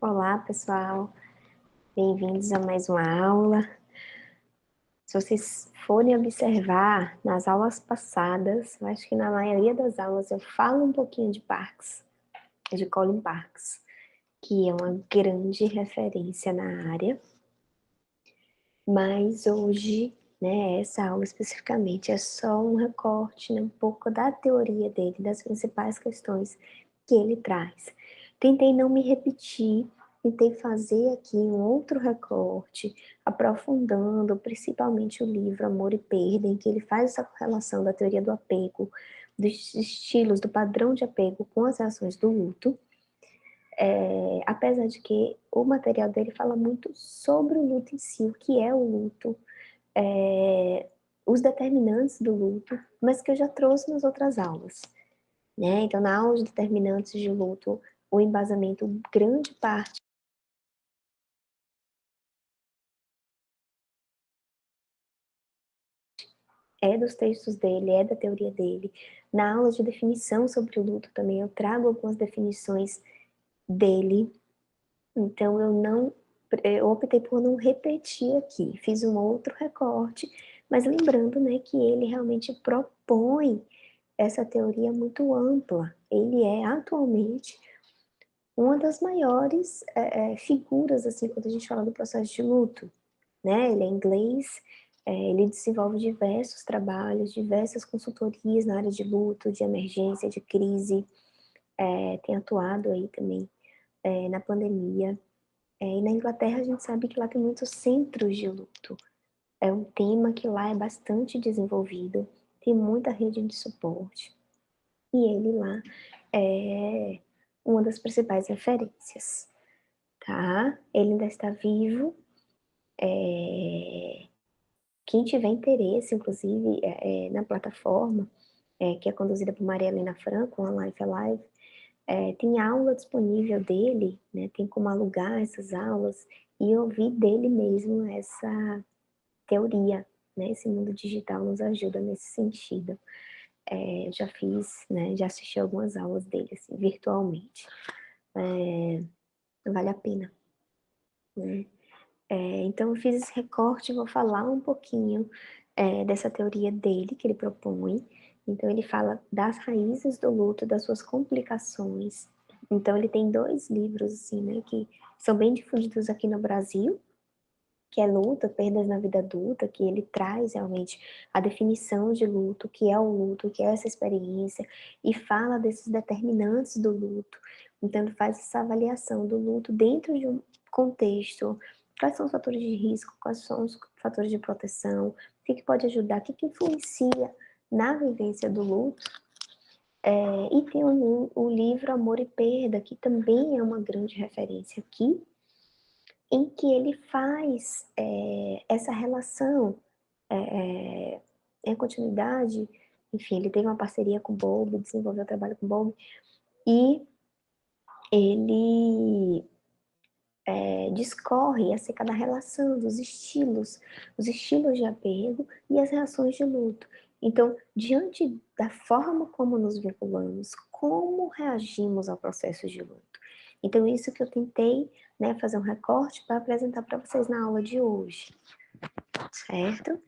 Olá, pessoal. Bem-vindos a mais uma aula. Se vocês forem observar, nas aulas passadas, eu acho que na maioria das aulas eu falo um pouquinho de Parks, de Colin Parks, que é uma grande referência na área, mas hoje, né, essa aula especificamente é só um recorte, né, um pouco da teoria dele, das principais questões que ele traz. Tentei não me repetir, tentei fazer aqui um outro recorte, aprofundando principalmente o livro Amor e Perda, em que ele faz essa correlação da teoria do apego, dos estilos, do padrão de apego com as reações do luto. Apesar de que o material dele fala muito sobre o luto em si, o que é o luto, os determinantes do luto, mas que eu já trouxe nas outras aulas, né? Então, na aula de determinantes de luto, o embasamento, grande parte é dos textos dele, é da teoria dele. Na aula de definição sobre o luto também eu trago algumas definições dele, então eu optei por não repetir aqui, fiz um outro recorte, mas lembrando, né, que ele realmente propõe essa teoria muito ampla. Ele é atualmente uma das maiores figuras, assim, quando a gente fala do processo de luto, né? Ele é inglês, ele desenvolve diversos trabalhos, diversas consultorias na área de luto, de emergência, de crise, tem atuado aí também na pandemia. E na Inglaterra a gente sabe que lá tem muitos centros de luto. É um tema que lá é bastante desenvolvido, tem muita rede de suporte. E ele lá é uma das principais referências, tá? Ele ainda está vivo. Quem tiver interesse, inclusive, na plataforma, que é conduzida por Maria Helena Franco, a Life Alive, tem aula disponível dele, né? Tem como alugar essas aulas e ouvir dele mesmo essa teoria, né? Esse mundo digital nos ajuda nesse sentido. Já fiz, né? Já assisti algumas aulas dele, assim, virtualmente. Vale a pena, né? Então, eu fiz esse recorte, vou falar um pouquinho dessa teoria dele, que ele propõe. Então, ele fala das raízes do luto, das suas complicações. Então, ele tem 2 livros, assim, né, que são bem difundidos aqui no Brasil, que é Luto, Perdas na Vida Adulta, que ele traz realmente a definição de luto, o que é o luto, o que é essa experiência, e fala desses determinantes do luto. Então, ele faz essa avaliação do luto dentro de um contexto, quais são os fatores de risco, quais são os fatores de proteção, o que pode ajudar, o que influencia na vivência do luto. E tem o livro Amor e Perda, que também é uma grande referência aqui, em que ele faz essa relação, em continuidade, enfim, ele teve uma parceria com o Bowlby, desenvolveu o trabalho com o Bowlby, e ele discorre acerca da relação dos estilos, os estilos de apego e as reações de luto. Então, diante da forma como nos vinculamos, como reagimos ao processo de luto. Então, isso que eu tentei, né, fazer um recorte para apresentar para vocês na aula de hoje, certo?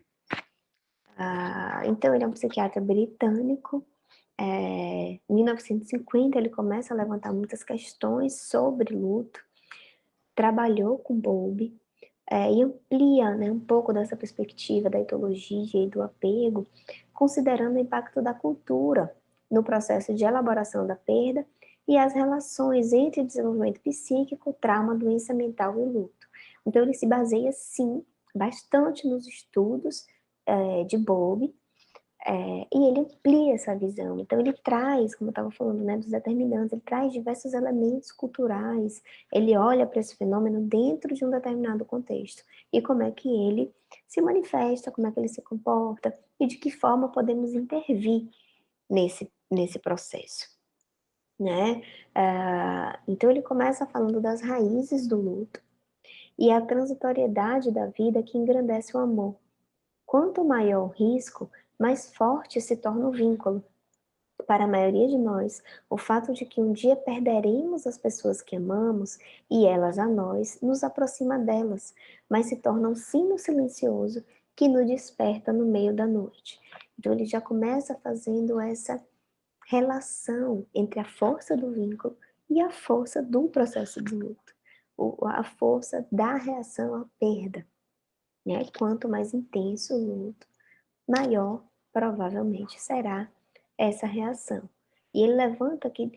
Então, ele é um psiquiatra britânico. Em 1950, ele começa a levantar muitas questões sobre luto, trabalhou com Bowlby, e amplia, né, um pouco dessa perspectiva da etologia e do apego, considerando o impacto da cultura no processo de elaboração da perda e as relações entre desenvolvimento psíquico, trauma, doença mental e luto. Então, ele se baseia, sim, bastante nos estudos de Bowlby, e ele amplia essa visão. Então, ele traz, como eu estava falando, né, dos determinantes, ele traz diversos elementos culturais, ele olha para esse fenômeno dentro de um determinado contexto, e como é que ele se manifesta, como é que ele se comporta, e de que forma podemos intervir nesse processo, né? Então, ele começa falando das raízes do luto, e a transitoriedade da vida que engrandece o amor. Quanto maior o risco, mais forte se torna o vínculo. para a maioria de nós, o fato de que um dia perderemos as pessoas que amamos e elas a nós, nos aproxima delas, mas se torna um sino silencioso que nos desperta no meio da noite. Então ele já começa fazendo essa relação entre a força do vínculo e a força do processo de luto, a força da reação à perda, né? Quanto mais intenso o luto, maior provavelmente será essa reação. E ele levanta que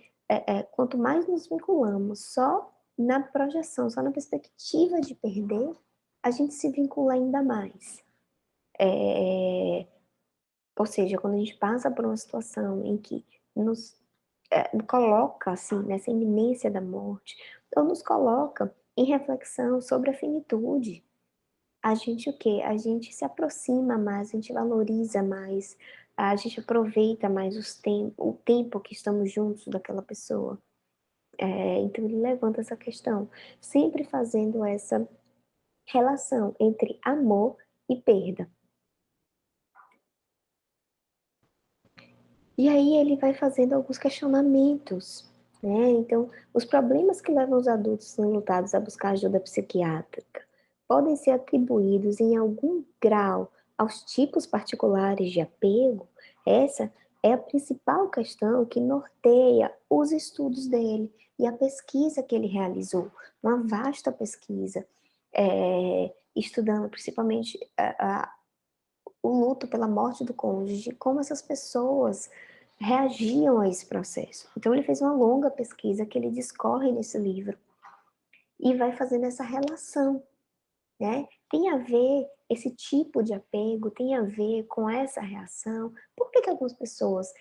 quanto mais nos vinculamos só na projeção, só na perspectiva de perder, a gente se vincula ainda mais. Ou seja, quando a gente passa por uma situação em que nos coloca assim nessa iminência da morte, ou nos coloca em reflexão sobre a finitude, a gente o quê? A gente se aproxima mais, a gente valoriza mais, a gente aproveita mais o tempo que estamos juntos daquela pessoa. Então ele levanta essa questão, sempre fazendo essa relação entre amor e perda. E aí ele vai fazendo alguns questionamentos, né? Então, os problemas que levam os adultos enlutados a buscar ajuda psiquiátrica podem ser atribuídos em algum grau aos tipos particulares de apego? Essa é a principal questão que norteia os estudos dele e a pesquisa que ele realizou, uma vasta pesquisa, estudando principalmente o luto pela morte do cônjuge, como essas pessoas reagiam a esse processo. Então ele fez uma longa pesquisa que ele discorre nesse livro e vai fazendo essa relação, né? Tem a ver esse tipo de apego, tem a ver com essa reação. Por que algumas pessoas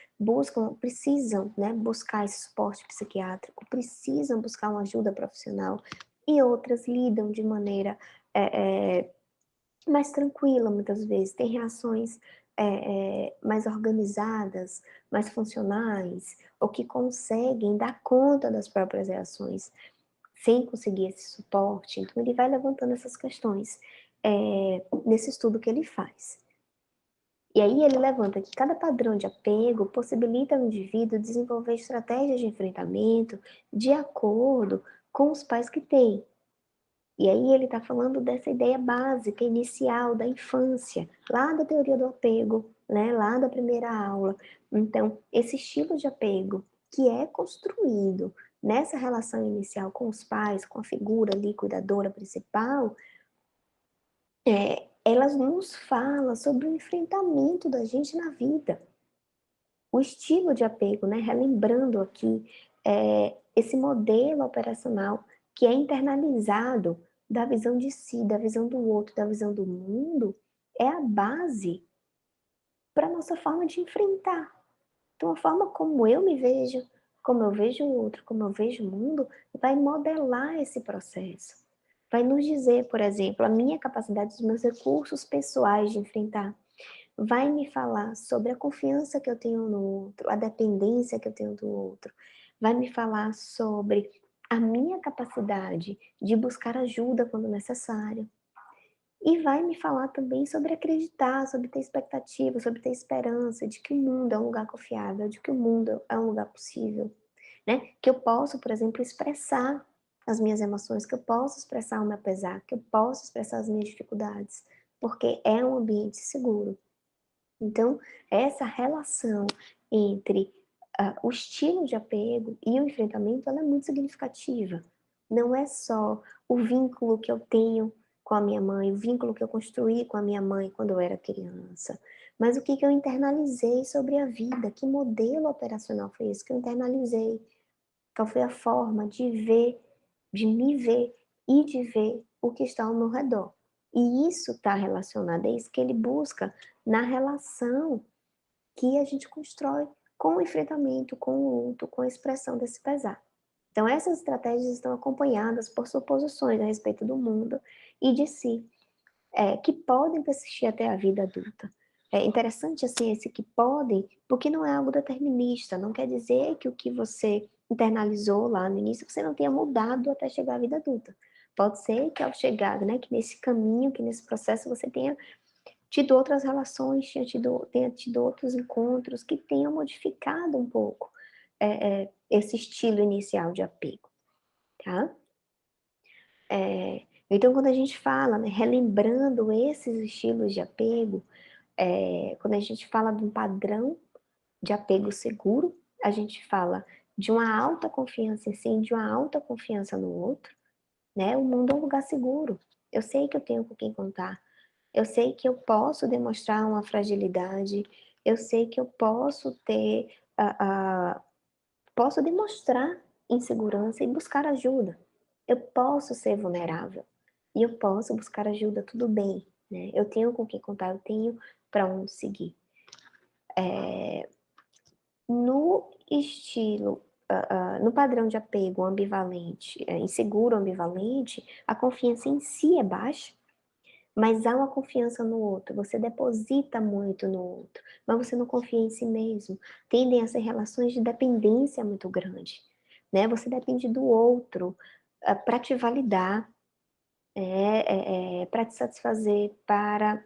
precisam, né, buscar esse suporte psiquiátrico, precisam buscar uma ajuda profissional e outras lidam de maneira mais tranquila, muitas vezes, tem reações mais organizadas, mais funcionais, ou que conseguem dar conta das próprias reações, sem conseguir esse suporte. Então, ele vai levantando essas questões nesse estudo que ele faz. E aí ele levanta que cada padrão de apego possibilita ao indivíduo desenvolver estratégias de enfrentamento de acordo com os pais que tem. E aí ele está falando dessa ideia básica, inicial, da infância, lá da teoria do apego, né, lá da primeira aula. Então, esse estilo de apego que é construído nessa relação inicial com os pais, com a figura ali, cuidadora principal, elas nos fala sobre o enfrentamento da gente na vida. O estilo de apego, né, relembrando aqui esse modelo operacional que é internalizado da visão de si, da visão do outro, da visão do mundo, é a base para a nossa forma de enfrentar. Então, a forma como eu me vejo, como eu vejo o outro, como eu vejo o mundo, vai modelar esse processo. Vai nos dizer, por exemplo, a minha capacidade, os meus recursos pessoais de enfrentar. Vai me falar sobre a confiança que eu tenho no outro, a dependência que eu tenho do outro. Vai me falar sobre a minha capacidade de buscar ajuda quando necessário. E vai me falar também sobre acreditar, sobre ter expectativa, sobre ter esperança de que o mundo é um lugar confiável, de que o mundo é um lugar possível, né? Que eu posso, por exemplo, expressar as minhas emoções, que eu posso expressar o meu pesar, que eu posso expressar as minhas dificuldades, porque é um ambiente seguro. Então, essa relação entre o estilo de apego e o enfrentamento, ela é muito significativa. Não é só o vínculo que eu tenho com a minha mãe, o vínculo que eu construí com a minha mãe quando eu era criança, mas o que eu internalizei sobre a vida, que modelo operacional foi esse que eu internalizei, qual foi a forma de ver, de me ver e de ver o que está ao meu redor. E isso está relacionado, é isso que ele busca na relação que a gente constrói com o enfrentamento, com o luto, com a expressão desse pesar. Então, essas estratégias estão acompanhadas por suposições a respeito do mundo e de si, que podem persistir até a vida adulta. É interessante, assim, esse que podem, porque não é algo determinista, não quer dizer que o que você internalizou lá no início, você não tenha mudado até chegar à vida adulta. Pode ser que ao chegar, né, que nesse caminho, que nesse processo você tenha tido outras relações, tenha tido outros encontros que tenham modificado um pouco esse estilo inicial de apego, tá? Então, quando a gente fala, né, relembrando esses estilos de apego, quando a gente fala de um padrão de apego seguro, a gente fala de uma alta confiança em si, de uma alta confiança no outro, né? O mundo é um lugar seguro. Eu sei que eu tenho com quem contar. Eu sei que eu posso demonstrar uma fragilidade. Eu sei que eu posso ter, posso demonstrar insegurança e buscar ajuda. Eu posso ser vulnerável e eu posso buscar ajuda, tudo bem, né? Eu tenho com quem contar, eu tenho para onde seguir. No estilo, no padrão de apego ambivalente, inseguro ambivalente, a confiança em si é baixa, mas há uma confiança no outro, você deposita muito no outro, mas você não confia em si mesmo. Tendem a ser relações de dependência muito grande, né? Você depende do outro para te validar, para te satisfazer, para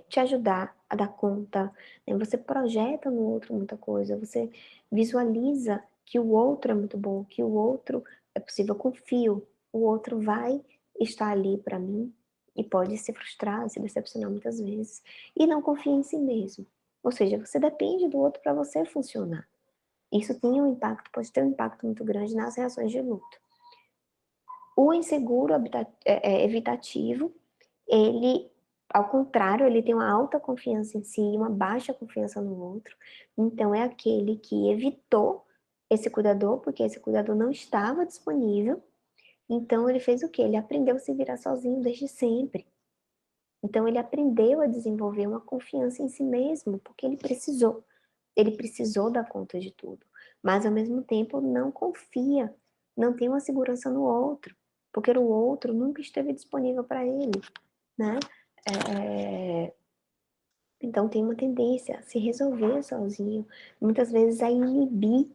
te ajudar a dar conta, né? Você projeta no outro muita coisa, você visualiza que o outro é muito bom, que o outro é possível, eu confio, o outro vai estar ali para mim e pode se frustrar, se decepcionar muitas vezes, e não confia em si mesmo. Ou seja, você depende do outro para você funcionar. Isso tem um impacto, pode ter um impacto muito grande nas reações de luto. O inseguro evitativo, ele, ao contrário, ele tem uma alta confiança em si e uma baixa confiança no outro. Então, é aquele que evitou esse cuidador, porque esse cuidador não estava disponível. Então, ele fez o quê? Ele aprendeu a se virar sozinho desde sempre. Então, ele aprendeu a desenvolver uma confiança em si mesmo, porque ele precisou. Ele precisou dar conta de tudo. Mas, ao mesmo tempo, não confia, não tem uma segurança no outro, porque o outro nunca esteve disponível para ele, né? Então, tem uma tendência a se resolver sozinho, muitas vezes a inibir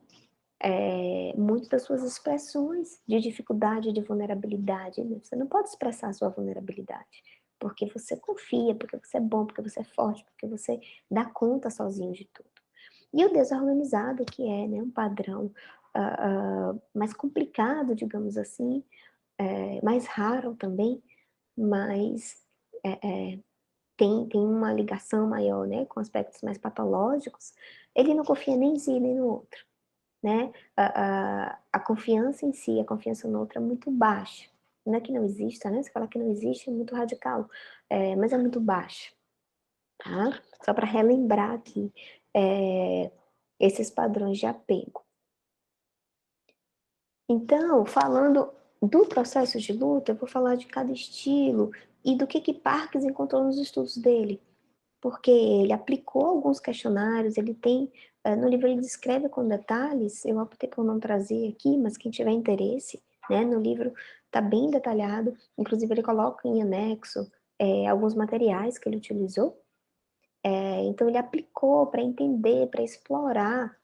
muito das suas expressões de dificuldade, de vulnerabilidade. Né? Você não pode expressar a sua vulnerabilidade, porque você confia, porque você é bom, porque você é forte, porque você dá conta sozinho de tudo. E o desorganizado, que é, né, um padrão mais complicado, digamos assim, mais raro também, mas tem uma ligação maior, né, com aspectos mais patológicos, ele não confia nem em si nem no outro, né? A confiança em si, a confiança no outro é muito baixa. Não é que não exista, né? Você fala que não existe é muito radical, mas é muito baixa, tá? Só para relembrar aqui esses padrões de apego. Então, falando do processo de luta, eu vou falar de cada estilo e do que Parkes encontrou nos estudos dele, porque ele aplicou alguns questionários, ele tem, no livro ele descreve com detalhes, eu optei por não trazer aqui, mas quem tiver interesse, né, no livro está bem detalhado, inclusive ele coloca em anexo alguns materiais que ele utilizou, então ele aplicou para entender, para explorar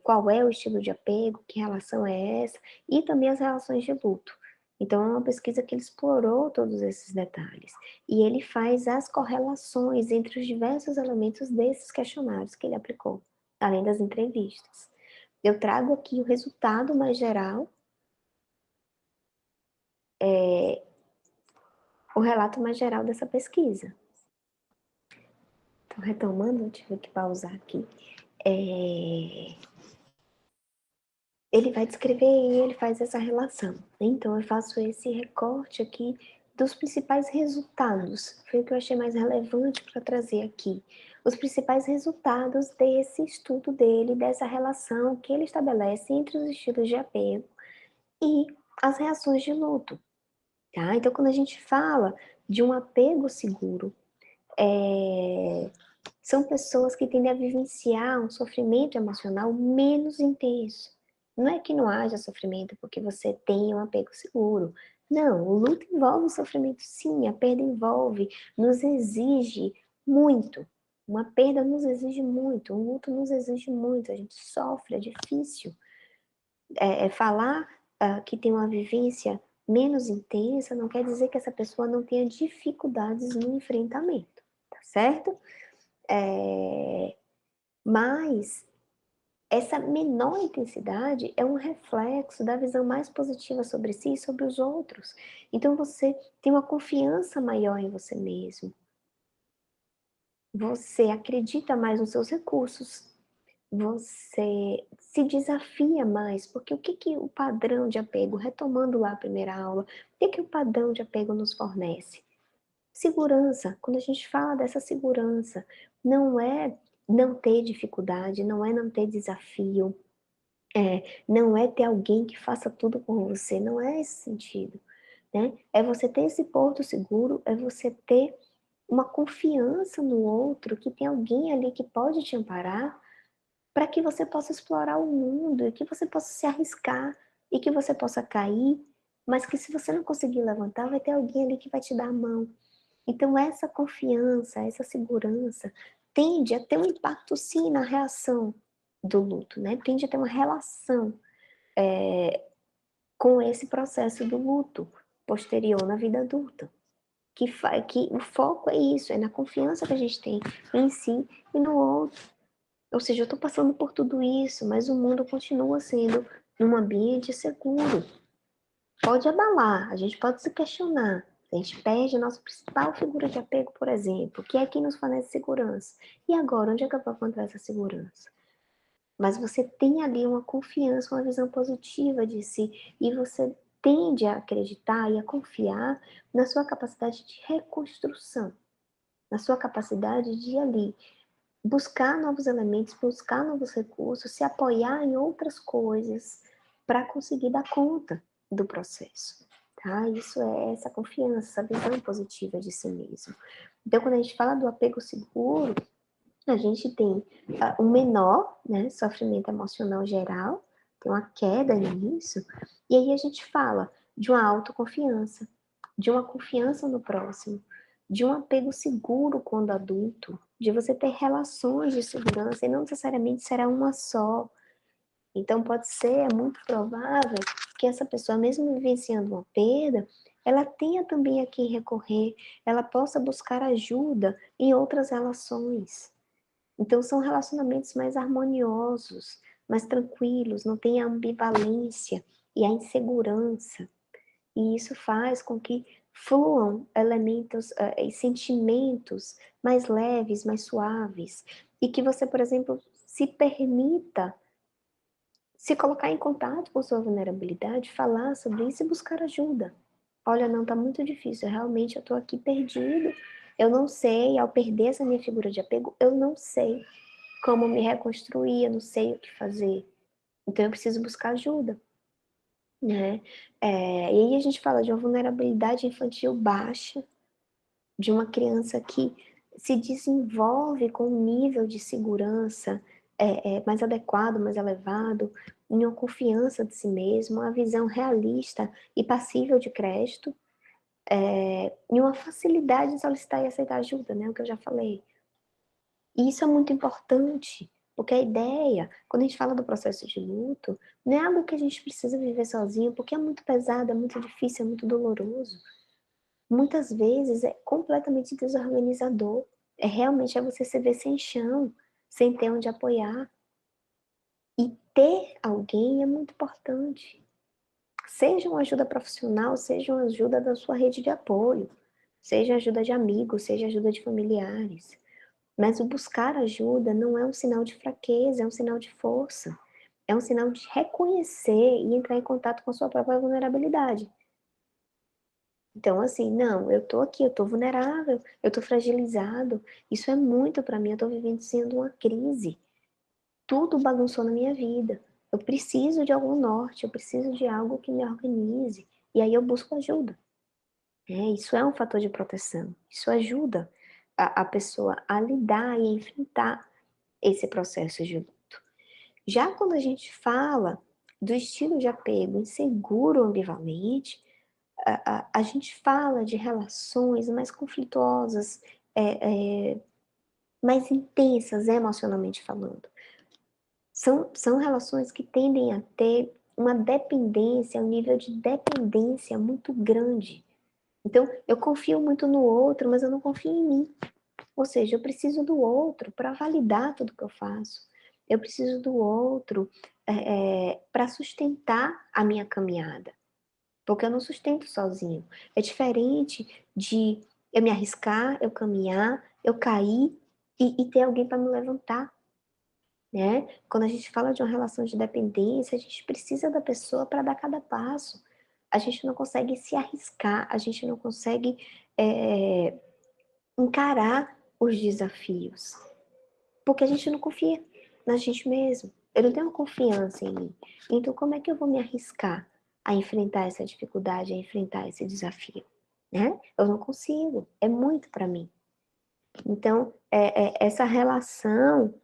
qual é o estilo de apego, que relação é essa, e também as relações de luto. Então, é uma pesquisa que ele explorou todos esses detalhes. E ele faz as correlações entre os diversos elementos desses questionários que ele aplicou, além das entrevistas. Eu trago aqui o resultado mais geral, o relato mais geral dessa pesquisa. Então, retomando, eu tive que pausar aqui. Ele vai descrever e ele faz essa relação. Então, eu faço esse recorte aqui dos principais resultados. Foi o que eu achei mais relevante para trazer aqui. Os principais resultados desse estudo dele, dessa relação que ele estabelece entre os estilos de apego e as reações de luto. Tá? Então, quando a gente fala de um apego seguro, são pessoas que tendem a vivenciar um sofrimento emocional menos intenso. Não é que não haja sofrimento porque você tem um apego seguro. Não, o luto envolve sofrimento sim, a perda envolve, nos exige muito. Uma perda nos exige muito, um luto nos exige muito, a gente sofre, é difícil. Falar que tem uma vivência menos intensa, não quer dizer que essa pessoa não tenha dificuldades no enfrentamento, tá certo? Mas essa menor intensidade é um reflexo da visão mais positiva sobre si e sobre os outros. Então você tem uma confiança maior em você mesmo. Você acredita mais nos seus recursos. Você se desafia mais, porque o que que o padrão de apego, retomando lá a primeira aula, o que que o padrão de apego nos fornece? Segurança. Quando a gente fala dessa segurança, não é não ter dificuldade, não é não ter desafio, não é ter alguém que faça tudo por você, não é esse sentido, né? É você ter esse porto seguro, é você ter uma confiança no outro, que tem alguém ali que pode te amparar, para que você possa explorar o mundo e que você possa se arriscar e que você possa cair, mas que se você não conseguir levantar, vai ter alguém ali que vai te dar a mão. Então essa confiança, essa segurança tende a ter um impacto sim na reação do luto, né? Tende a ter uma relação com esse processo do luto posterior na vida adulta. Que o foco é isso, é na confiança que a gente tem em si e no outro. Ou seja, eu estou passando por tudo isso, mas o mundo continua sendo um ambiente seguro. Pode abalar, a gente pode se questionar. A gente perde a nossa principal figura de apego, por exemplo, que é quem nos fornece segurança. E agora, onde é que eu vou encontrar essa segurança? Mas você tem ali uma confiança, uma visão positiva de si, e você tende a acreditar e a confiar na sua capacidade de reconstrução, na sua capacidade de ali buscar novos elementos, buscar novos recursos, se apoiar em outras coisas para conseguir dar conta do processo, tá? Isso é essa confiança, essa visão positiva de si mesmo. Então, quando a gente fala do apego seguro, a gente tem um menor, né, sofrimento emocional geral, tem uma queda nisso, e aí a gente fala de uma autoconfiança, de uma confiança no próximo, de um apego seguro quando adulto, de você ter relações de segurança e não necessariamente será uma só. Então pode ser, é muito provável que essa pessoa, mesmo vivenciando uma perda, ela tenha também a quem recorrer, ela possa buscar ajuda em outras relações. Então são relacionamentos mais harmoniosos, mais tranquilos, não tem a ambivalência e a insegurança. E isso faz com que fluam elementos e sentimentos mais leves, mais suaves. E que você, por exemplo, se permita se colocar em contato com sua vulnerabilidade, falar sobre isso e buscar ajuda. Olha, não, tá muito difícil, realmente eu tô aqui perdido, eu não sei, ao perder essa minha figura de apego, eu não sei como me reconstruir, eu não sei o que fazer. Então eu preciso buscar ajuda, né? E aí a gente fala de uma vulnerabilidade infantil baixa, de uma criança que se desenvolve com um nível de segurança mais adequado, mais elevado, em uma confiança de si mesmo, uma visão realista e passível de crédito, e uma facilidade de solicitar e aceitar ajuda, né? O que eu já falei. E isso é muito importante, porque a ideia, quando a gente fala do processo de luto, não é algo que a gente precisa viver sozinho, porque é muito pesado, é muito difícil, é muito doloroso. Muitas vezes é completamente desorganizador. É você se ver sem chão, sem ter onde apoiar. E ter alguém é muito importante. Seja uma ajuda profissional, seja uma ajuda da sua rede de apoio, seja ajuda de amigos, seja ajuda de familiares. Mas o buscar ajuda não é um sinal de fraqueza, é um sinal de força. É um sinal de reconhecer e entrar em contato com a sua própria vulnerabilidade. Então, assim, não, eu tô aqui, eu tô vulnerável, eu tô fragilizado, isso é muito pra mim, eu tô vivenciando uma crise. Tudo bagunçou na minha vida. Eu preciso de algum norte, eu preciso de algo que me organize. E aí eu busco ajuda. Isso é um fator de proteção. Isso ajuda a pessoa a lidar e a enfrentar esse processo de luto. Já quando a gente fala do estilo de apego inseguro ambivalente, a gente fala de relações mais conflituosas, mais intensas emocionalmente falando. São relações que tendem a ter uma dependência, um nível de dependência muito grande. Então, eu confio muito no outro, mas eu não confio em mim. Ou seja, eu preciso do outro para validar tudo que eu faço. Eu preciso do outro para sustentar a minha caminhada. Porque eu não sustento sozinho. É diferente de eu me arriscar, eu caminhar, eu cair e ter alguém para me levantar, né? Quando a gente fala de uma relação de dependência, a gente precisa da pessoa para dar cada passo. A gente não consegue se arriscar, a gente não consegue encarar os desafios, porque a gente não confia na gente mesmo. Eu não tenho confiança em mim. Então, como é que eu vou me arriscar a enfrentar essa dificuldade, a enfrentar esse desafio? Né? Eu não consigo. É muito para mim. Então, essa relação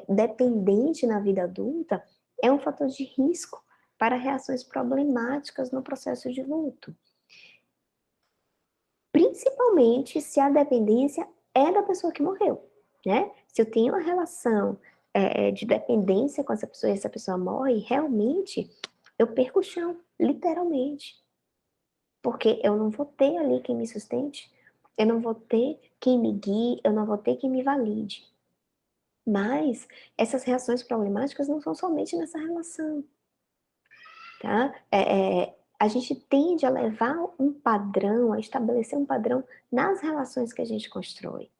dependente na vida adulta é um fator de risco para reações problemáticas no processo de luto. Principalmente se a dependência é da pessoa que morreu, né? Se eu tenho uma relação de dependência com essa pessoa e essa pessoa morre, realmente eu perco o chão, literalmente. Porque eu não vou ter ali quem me sustente, eu não vou ter quem me guie, eu não vou ter quem me valide. Mas essas reações problemáticas não são somente nessa relação, tá? A gente tende a levar um padrão, a estabelecer um padrão nas relações que a gente constrói.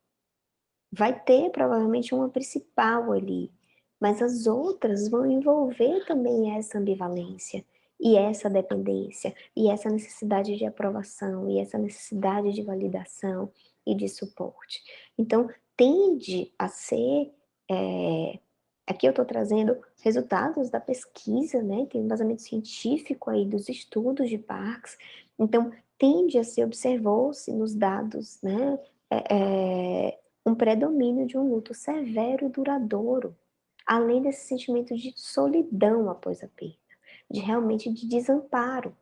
Vai ter provavelmente uma principal ali, mas as outras vão envolver também essa ambivalência e essa dependência e essa necessidade de aprovação e essa necessidade de validação e de suporte. Então, tende a ser aqui eu estou trazendo resultados da pesquisa, né? Tem um embasamento científico aí dos estudos de Parks. Então, tende a se observou-se nos dados, né? Um predomínio de um luto severo e duradouro, além desse sentimento de solidão após a perda, de realmente de desamparo,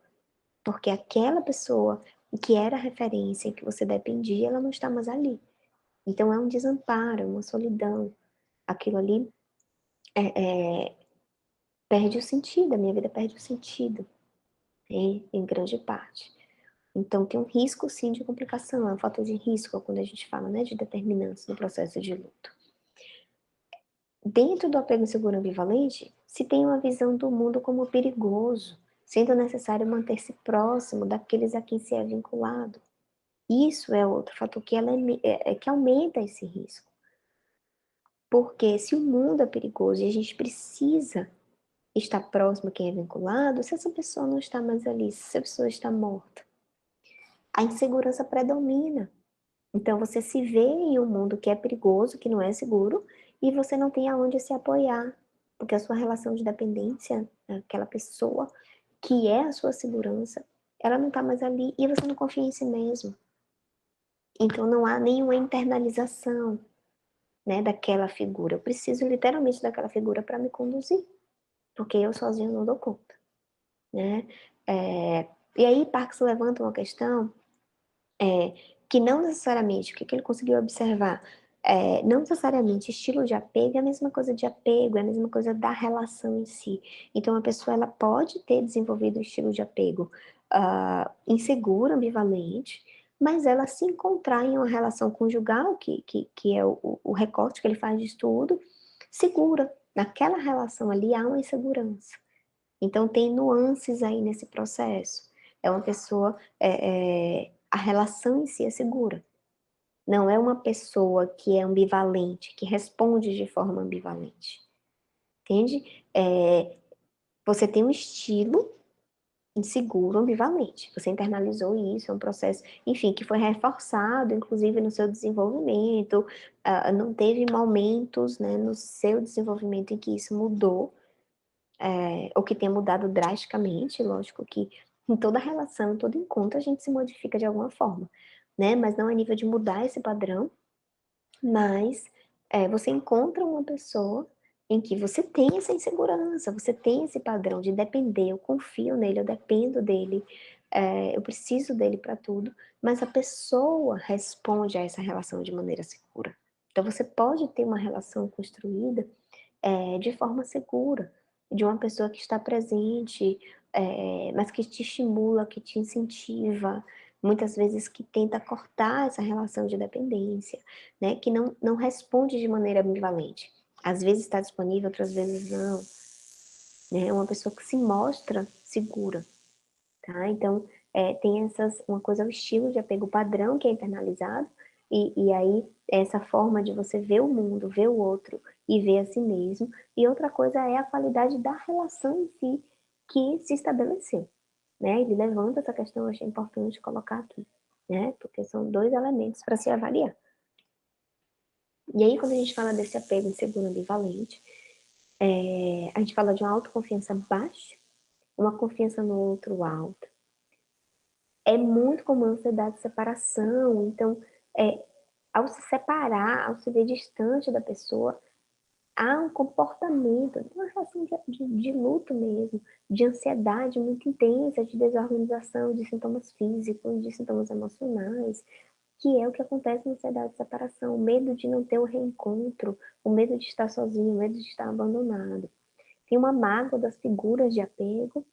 porque aquela pessoa que era referência, em que você dependia, ela não está mais ali. Então, é um desamparo, uma solidão. Aquilo ali é, perde o sentido, a minha vida perde o sentido, em grande parte. Então, tem um risco, sim, de complicação, é um fator de risco quando a gente fala, né, de determinantes no processo de luto. Dentro do apego inseguro ambivalente, se tem uma visão do mundo como perigoso, sendo necessário manter-se próximo daqueles a quem se é vinculado. Isso é outro fator que aumenta esse risco. Porque se o mundo é perigoso e a gente precisa estar próximo a quem é vinculado, se essa pessoa não está mais ali, se essa pessoa está morta, a insegurança predomina. Então você se vê em um mundo que é perigoso, que não é seguro, e você não tem aonde se apoiar, porque a sua relação de dependência, aquela pessoa que é a sua segurança, ela não está mais ali e você não confia em si mesmo. Então não há nenhuma internalização, né, daquela figura. Eu preciso literalmente daquela figura para me conduzir, porque eu sozinho não dou conta, né? E aí Parks levanta uma questão que não necessariamente, o que ele conseguiu observar, não necessariamente estilo de apego é a mesma coisa de apego, é a mesma coisa da relação em si. Então, a pessoa ela pode ter desenvolvido um estilo de apego inseguro, ambivalente, mas ela se encontrar em uma relação conjugal, que é o recorte que ele faz de estudo, segura. Naquela relação ali há uma insegurança. Então, tem nuances aí nesse processo. É uma pessoa, a relação em si é segura. Não é uma pessoa que é ambivalente, que responde de forma ambivalente. Entende? Você tem um estilo inseguro, ambivalente. Você internalizou isso, é um processo, enfim, que foi reforçado, inclusive no seu desenvolvimento. Não teve momentos, né, no seu desenvolvimento em que isso mudou, ou que tenha mudado drasticamente, lógico que em toda relação, em todo encontro, a gente se modifica de alguma forma, né? Mas não a nível de mudar esse padrão, mas você encontra uma pessoa em que você tem essa insegurança, você tem esse padrão de depender, eu confio nele, eu dependo dele, eu preciso dele para tudo, mas a pessoa responde a essa relação de maneira segura. Então você pode ter uma relação construída de forma segura, de uma pessoa que está presente, mas que te estimula, que te incentiva, muitas vezes que tenta cortar essa relação de dependência, né, que não responde de maneira ambivalente. Às vezes está disponível, outras vezes não, né, uma pessoa que se mostra segura, tá? Então, tem uma coisa, o estilo de apego padrão que é internalizado, e aí essa forma de você ver o mundo, ver o outro e ver a si mesmo, e outra coisa é a qualidade da relação em si que se estabeleceu, né? Ele levanta essa questão, eu achei importante colocar aqui, né? Porque são dois elementos para se avaliar. E aí, quando a gente fala desse apego inseguro ambivalente, a gente fala de uma autoconfiança baixa, uma confiança no outro alta. É muito comum a ansiedade de separação, então, ao se separar, ao se ver distante da pessoa, há um comportamento, uma relação de luto mesmo, de ansiedade muito intensa, de desorganização, de sintomas físicos, de sintomas emocionais, que é o que acontece na ansiedade de separação, o medo de não ter o reencontro, o medo de estar sozinho, o medo de estar abandonado. Tem uma mágoa das figuras de apego,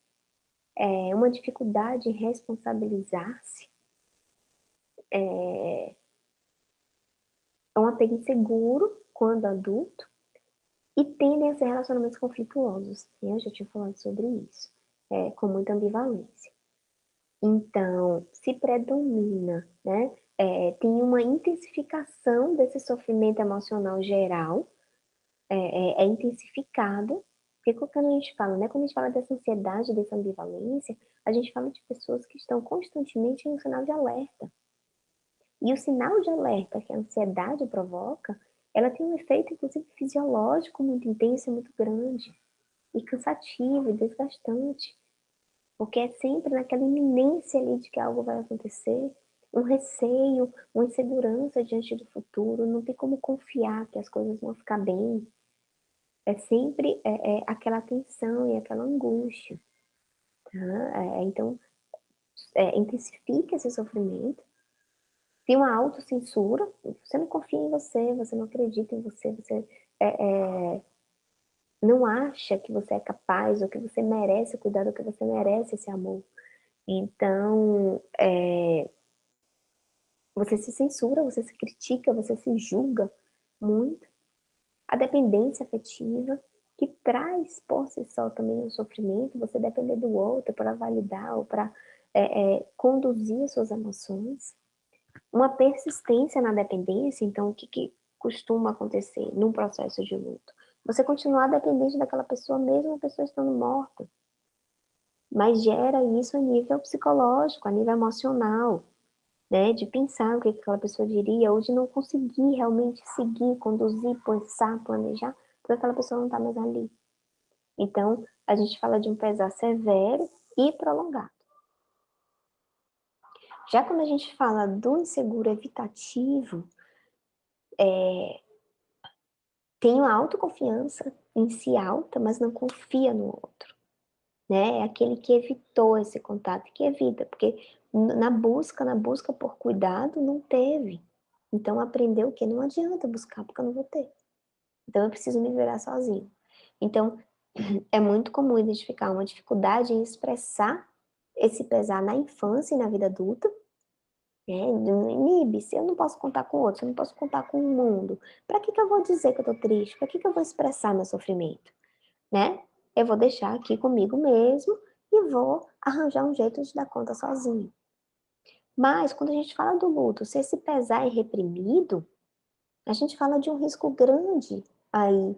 uma dificuldade em responsabilizar-se, é um apego inseguro quando adulto e tendem a ser relacionamentos conflituosos. Eu já tinha falado sobre isso, com muita ambivalência. Então, se predomina, né? Tem uma intensificação desse sofrimento emocional geral, é intensificado, porque quando a gente fala, né? Quando a gente fala dessa ansiedade, dessa ambivalência, a gente fala de pessoas que estão constantemente em um sinal de alerta. E o sinal de alerta que a ansiedade provoca, ela tem um efeito, inclusive, fisiológico muito intenso e muito grande, e cansativo e desgastante, porque é sempre naquela iminência ali de que algo vai acontecer, um receio, uma insegurança diante do futuro, não tem como confiar que as coisas vão ficar bem, é sempre aquela tensão e aquela angústia, tá? Então, intensifica esse sofrimento. Tem uma autocensura, você não confia em você, você não acredita em você, você não acha que você é capaz ou que você merece o cuidado, que você merece esse amor. Então, você se censura, você se critica, você se julga muito. A dependência afetiva, que traz por si só também um sofrimento, você depender do outro para validar ou para conduzir as suas emoções. Uma persistência na dependência, então o que costuma acontecer num processo de luto? Você continuar dependente daquela pessoa, mesmo a pessoa estando morta. Mas gera isso a nível psicológico, a nível emocional, né? De pensar o que aquela pessoa diria, ou de não conseguir realmente seguir, conduzir, pensar, planejar, porque aquela pessoa não está mais ali. Então, a gente fala de um pesar severo e prolongado. Já quando a gente fala do inseguro evitativo, tem uma autoconfiança em si alta, mas não confia no outro, né? É aquele que evitou esse contato, que evita, porque na busca por cuidado, não teve. Então aprendeu que não adianta buscar, porque eu não vou ter. Então eu preciso me virar sozinho. Então, é muito comum identificar uma dificuldade em expressar esse pesar na infância e na vida adulta, né? Inibe, se eu não posso contar com outros, eu não posso contar com o mundo, para que eu vou dizer que eu tô triste? Para que eu vou expressar meu sofrimento? Né? Eu vou deixar aqui comigo mesmo e vou arranjar um jeito de dar conta sozinho. Mas, quando a gente fala do luto, se esse pesar é reprimido, a gente fala de um risco grande aí,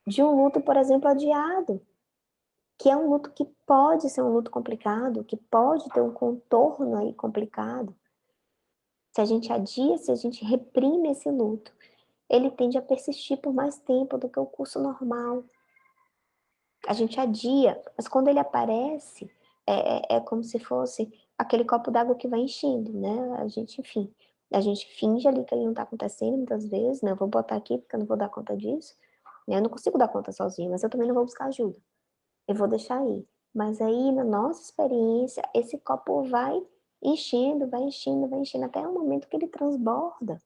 de um luto, por exemplo, adiado, que é um luto que pode ser um luto complicado, que pode ter um contorno aí complicado. Se a gente adia, se a gente reprime esse luto, ele tende a persistir por mais tempo do que o curso normal. A gente adia, mas quando ele aparece, é como se fosse aquele copo d'água que vai enchendo, né? A gente, enfim, a gente finge ali que ele não tá acontecendo muitas vezes, né? Eu vou botar aqui porque eu não vou dar conta disso, né? Eu não consigo dar conta sozinha, mas eu também não vou buscar ajuda. Eu vou deixar aí. Mas aí, na nossa experiência, esse copo vai enchendo, vai enchendo, vai enchendo, até o momento que ele transborda.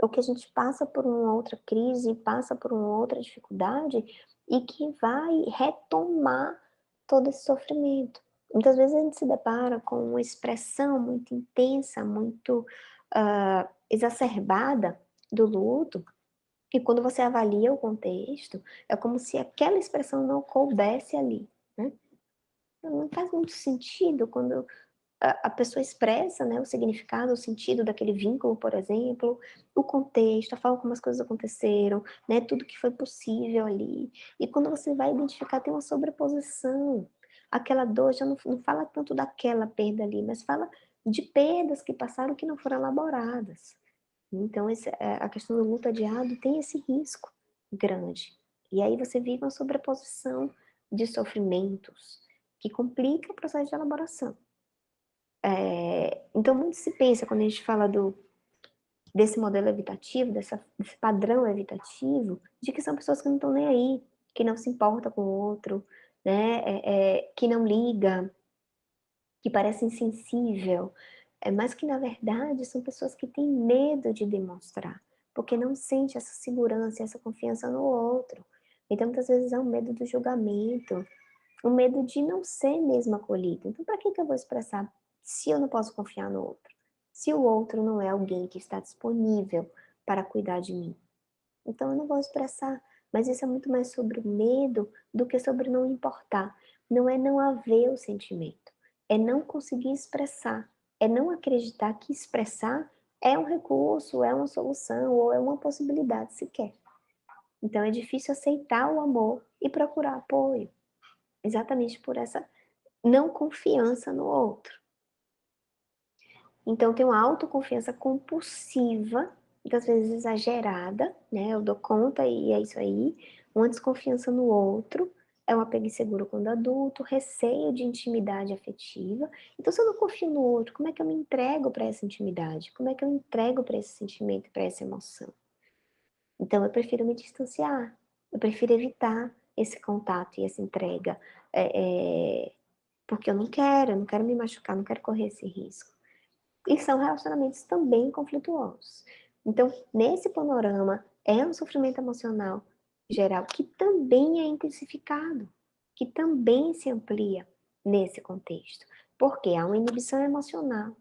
Ou que a gente passa por uma outra crise, passa por uma outra dificuldade, e que vai retomar todo esse sofrimento. Muitas vezes a gente se depara com uma expressão muito intensa, muito exacerbada do luto, e quando você avalia o contexto, é como se aquela expressão não coubesse ali, né. Não faz muito sentido quando a pessoa expressa, né, o significado, o sentido daquele vínculo, por exemplo, o contexto, a forma como as coisas aconteceram, né, tudo que foi possível ali. E quando você vai identificar, tem uma sobreposição. Aquela dor já não fala tanto daquela perda ali, mas fala de perdas que passaram que não foram elaboradas. Então a questão do luto adiado tem esse risco grande. E aí você vive uma sobreposição de sofrimentos, que complica o processo de elaboração. Então muito se pensa quando a gente fala desse modelo evitativo, desse padrão evitativo, de que são pessoas que não estão nem aí, que não se importa com o outro, né, que não liga, que parece insensível, mas que na verdade são pessoas que têm medo de demonstrar, porque não sente essa segurança, essa confiança no outro. Então muitas vezes é um medo do julgamento, o medo de não ser mesmo acolhido. Então, para que eu vou expressar se eu não posso confiar no outro? Se o outro não é alguém que está disponível para cuidar de mim? Então, eu não vou expressar. Mas isso é muito mais sobre o medo do que sobre não importar. Não é não haver o sentimento, é não conseguir expressar, é não acreditar que expressar é um recurso, é uma solução ou é uma possibilidade sequer. Então, é difícil aceitar o amor e procurar apoio, exatamente por essa não confiança no outro. Então tem uma autoconfiança compulsiva, muitas vezes exagerada, né, eu dou conta e é isso aí, uma desconfiança no outro, é um apego inseguro quando adulto, receio de intimidade afetiva. Então se eu não confio no outro, como é que eu me entrego para essa intimidade? Como é que eu entrego para esse sentimento, para essa emoção? Então eu prefiro me distanciar, eu prefiro evitar esse contato e essa entrega, porque eu não quero me machucar, não quero correr esse risco. E são relacionamentos também conflituosos. Então, nesse panorama, é um sofrimento emocional geral que também é intensificado, que também se amplia nesse contexto. Porque há uma inibição emocional,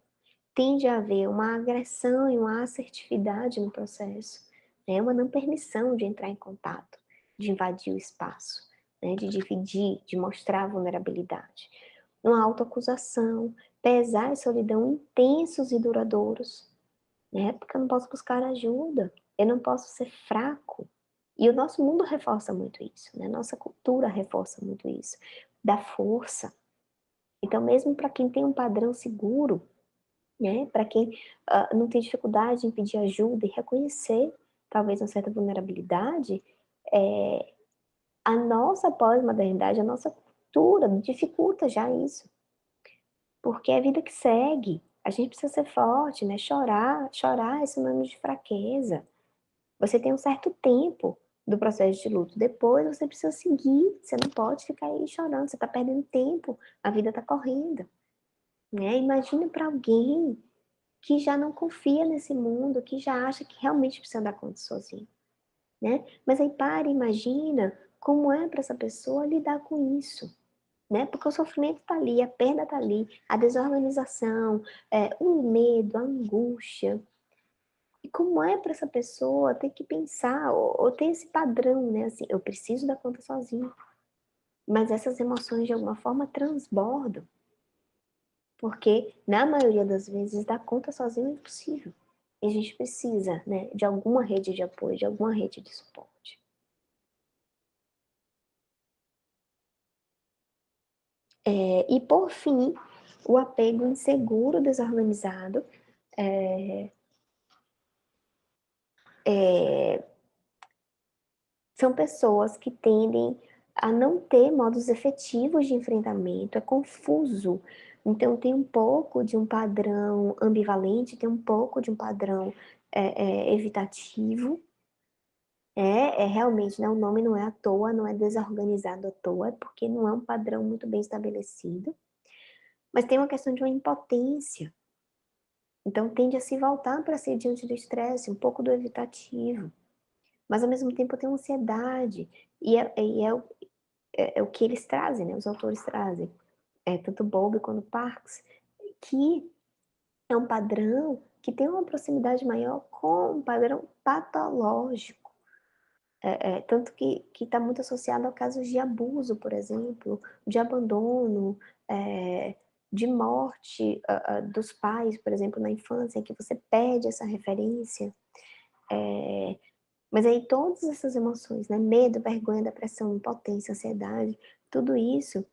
tende a haver uma agressão e uma assertividade no processo, né? Uma não permissão de entrar em contato, de invadir o espaço, né? De dividir, de mostrar vulnerabilidade. Uma autoacusação, pesar e solidão intensos e duradouros, né? Porque eu não posso buscar ajuda, eu não posso ser fraco. E o nosso mundo reforça muito isso, né? Nossa cultura reforça muito isso, da força. Então, mesmo para quem tem um padrão seguro, né? Para quem não tem dificuldade em pedir ajuda e reconhecer talvez uma certa vulnerabilidade, é, a nossa pós-modernidade, a nossa cultura dificulta já isso, porque é a vida que segue. A gente precisa ser forte, né? Chorar é sinônimo de fraqueza. Você tem um certo tempo do processo de luto. Depois você precisa seguir. Você não pode ficar aí chorando. Você está perdendo tempo. A vida está correndo, né? Imagina para alguém que já não confia nesse mundo, que já acha que realmente precisa dar conta sozinho, né? Mas aí para e imagina como é para essa pessoa lidar com isso, né? Porque o sofrimento está ali, a perda está ali, a desorganização, o medo, a angústia. E como é para essa pessoa ter que pensar, ou ter esse padrão, né? Assim, eu preciso dar conta sozinho. Mas essas emoções de alguma forma transbordam, porque na maioria das vezes dar conta sozinho é impossível. E a gente precisa, né, de alguma rede de apoio, de alguma rede de suporte. E por fim, o apego inseguro, desorganizado, é, é, são pessoas que tendem a não ter modos efetivos de enfrentamento, é confuso. Então tem um pouco de um padrão ambivalente, tem um pouco de um padrão evitativo. Realmente, né, o nome não é à toa, não é desorganizado à toa, porque não é um padrão muito bem estabelecido. Mas tem uma questão de uma impotência. Então tende a se voltar para si diante do estresse, um pouco do evitativo. Mas ao mesmo tempo tem uma ansiedade, E é o que eles trazem, né, os autores trazem, tanto Bowlby quanto Parks, que é um padrão que tem uma proximidade maior com um padrão patológico. Tanto que está muito associado a casos de abuso, por exemplo, de abandono, de morte dos pais, por exemplo, na infância, que você perde essa referência. Mas aí todas essas emoções, né, medo, vergonha, depressão, impotência, ansiedade, tudo isso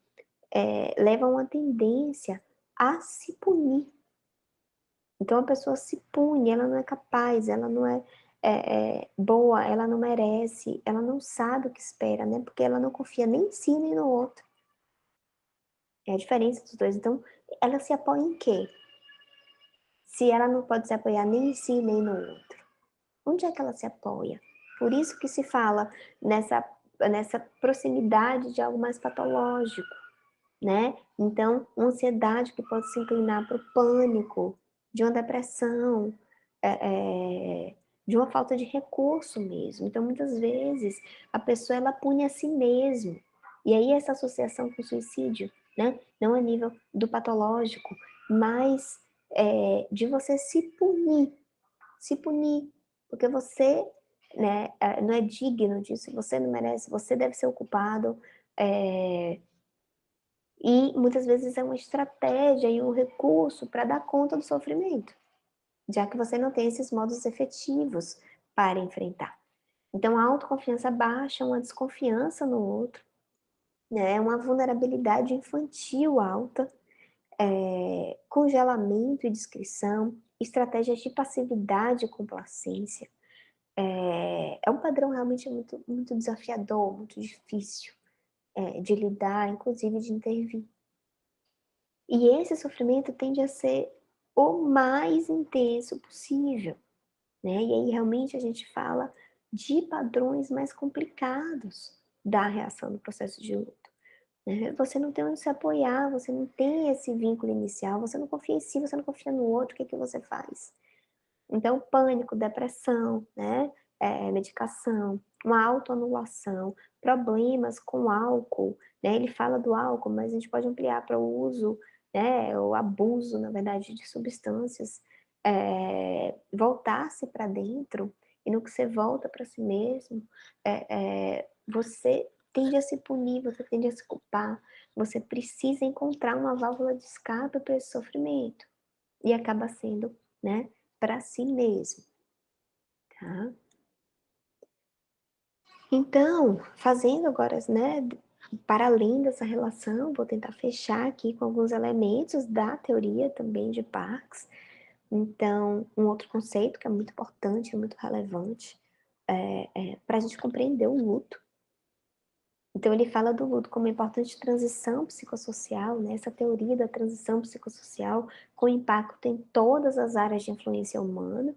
leva a uma tendência a se punir. Então a pessoa se pune, ela não é capaz, ela não é boa, ela não merece, ela não sabe o que espera, né, porque ela não confia nem em si nem no outro. É a diferença dos dois. Então, ela se apoia em quê? Se ela não pode se apoiar nem em si nem no outro. Onde é que ela se apoia? Por isso que se fala nessa proximidade de algo mais patológico, né? Então, uma ansiedade que pode se inclinar para o pânico, de uma depressão, de uma falta de recurso mesmo. Então, muitas vezes, a pessoa ela pune a si mesma. E aí essa associação com o suicídio, né? Não a nível do patológico, mas de você se punir, porque você, né, não é digno disso, você não merece, você deve ser o culpado, e muitas vezes é uma estratégia e um recurso para dar conta do sofrimento, já que você não tem esses modos efetivos para enfrentar. Então, a autoconfiança baixa, uma desconfiança no outro, né, uma vulnerabilidade infantil alta, congelamento e discrição, estratégias de passividade e complacência. É um padrão realmente muito, muito desafiador, muito difícil de lidar, inclusive de intervir. E esse sofrimento tende a ser o mais intenso possível, né? E aí realmente a gente fala de padrões mais complicados da reação no processo de luto, né? Você não tem onde se apoiar, você não tem esse vínculo inicial, você não confia em si, você não confia no outro, o que que você faz? Então, pânico, depressão, né? Medicação, uma autoanulação, problemas com álcool, né? Ele fala do álcool, mas a gente pode ampliar para o uso, né? O abuso, na verdade, de substâncias, voltar-se para dentro, e no que você volta para si mesmo, você tende a se punir, você tende a se culpar, você precisa encontrar uma válvula de escape para esse sofrimento, e acaba sendo, né, para si mesmo, tá? Então, fazendo agora, né, para além dessa relação, vou tentar fechar aqui com alguns elementos da teoria também de Parks. Então, um outro conceito que é muito importante, muito relevante, para a gente compreender o luto. Então, ele fala do luto como uma importante transição psicossocial, né, essa teoria da transição psicossocial com impacto em todas as áreas de influência humana.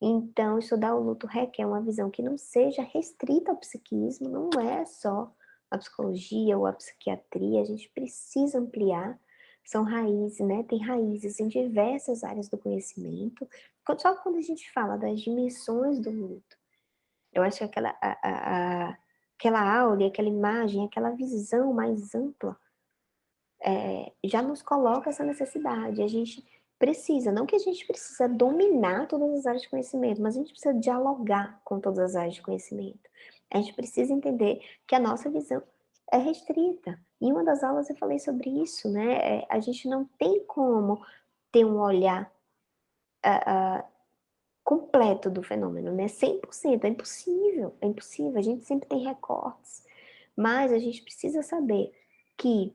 Então, estudar o luto requer uma visão que não seja restrita ao psiquismo, não é só a psicologia ou a psiquiatria, a gente precisa ampliar, são raízes, né? Tem raízes em diversas áreas do conhecimento. Só quando a gente fala das dimensões do luto, eu acho que aquela aula, aquela imagem, aquela visão mais ampla já nos coloca essa necessidade. A gente precisa, não que a gente precisa dominar todas as áreas de conhecimento, mas a gente precisa dialogar com todas as áreas de conhecimento. A gente precisa entender que a nossa visão é restrita. Em uma das aulas eu falei sobre isso, né? A gente não tem como ter um olhar completo do fenômeno, né? 100%, é impossível. A gente sempre tem recortes, mas a gente precisa saber que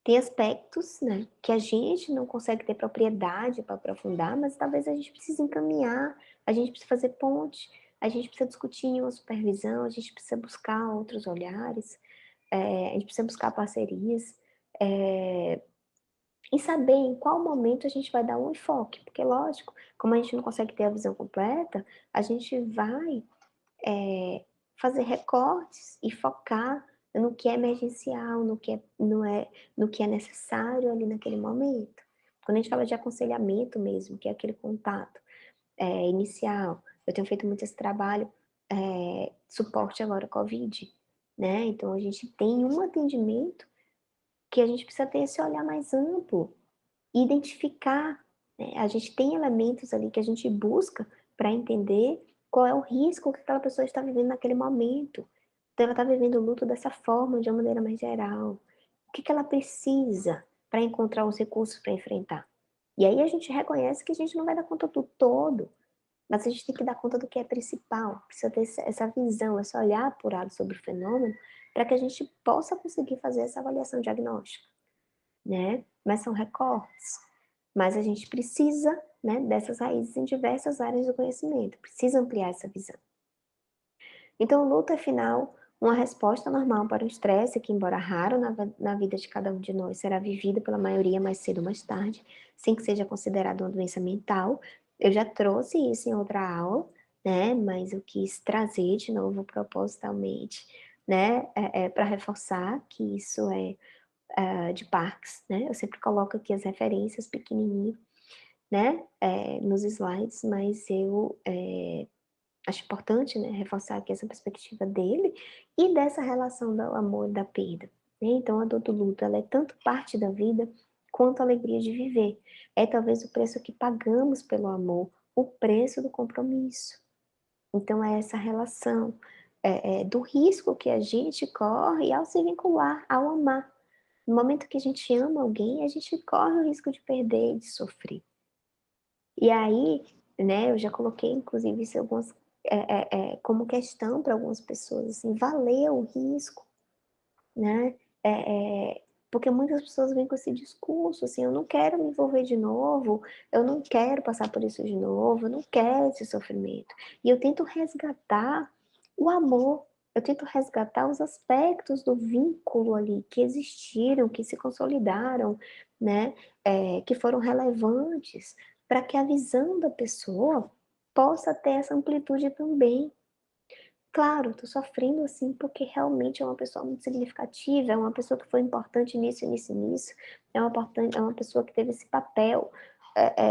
tem aspectos, né, que a gente não consegue ter propriedade para aprofundar, mas talvez a gente precise encaminhar, a gente precisa fazer ponte, a gente precisa discutir em uma supervisão, a gente precisa buscar outros olhares, a gente precisa buscar parcerias, e saber em qual momento a gente vai dar um enfoque, porque lógico, como a gente não consegue ter a visão completa, a gente vai fazer recortes e focar no que é emergencial, no que é necessário ali naquele momento. Quando a gente fala de aconselhamento mesmo, que é aquele contato inicial, eu tenho feito muito esse trabalho, suporte agora Covid. né? Então a gente tem um atendimento que a gente precisa ter esse olhar mais amplo, identificar, né? A gente tem elementos ali que a gente busca para entender qual é o risco que aquela pessoa está vivendo naquele momento. Então ela está vivendo o luto dessa forma, de uma maneira mais geral. O que ela precisa para encontrar os recursos para enfrentar? E aí a gente reconhece que a gente não vai dar conta do todo, mas a gente tem que dar conta do que é principal, precisa ter essa visão, esse olhar apurado sobre o fenômeno, para que a gente possa conseguir fazer essa avaliação diagnóstica, né? Mas são recortes. Mas a gente precisa, né, dessas raízes em diversas áreas do conhecimento, precisa ampliar essa visão. Então, o luto é, afinal, uma resposta normal para o estresse que, embora raro na vida de cada um de nós, será vivido pela maioria mais cedo ou mais tarde, sem que seja considerado uma doença mental. Eu já trouxe isso em outra aula, né, mas eu quis trazer de novo propositalmente, né, para reforçar que isso é de Parks, né, eu sempre coloco aqui as referências pequenininho, né, nos slides, mas eu acho importante, né, reforçar aqui essa perspectiva dele e dessa relação do amor e da perda, né? Então, a dor do luto, ela é tanto parte da vida quanto a alegria de viver. É talvez o preço que pagamos pelo amor, o preço do compromisso. Então, é essa relação do risco que a gente corre ao se vincular, ao amar. No momento que a gente ama alguém, a gente corre o risco de perder, de sofrer. E aí, né, eu já coloquei, inclusive, isso algumas, como questão para algumas pessoas, assim, valeu o risco, né? Porque muitas pessoas vêm com esse discurso, assim, eu não quero me envolver de novo, eu não quero passar por isso de novo, eu não quero esse sofrimento. E eu tento resgatar o amor, eu tento resgatar os aspectos do vínculo ali que existiram, que se consolidaram, né? Que foram relevantes, para que a visão da pessoa possa ter essa amplitude também. Claro, tô sofrendo assim porque realmente é uma pessoa muito significativa, é uma pessoa que foi importante nisso, nisso e nisso, é uma pessoa que teve esse papel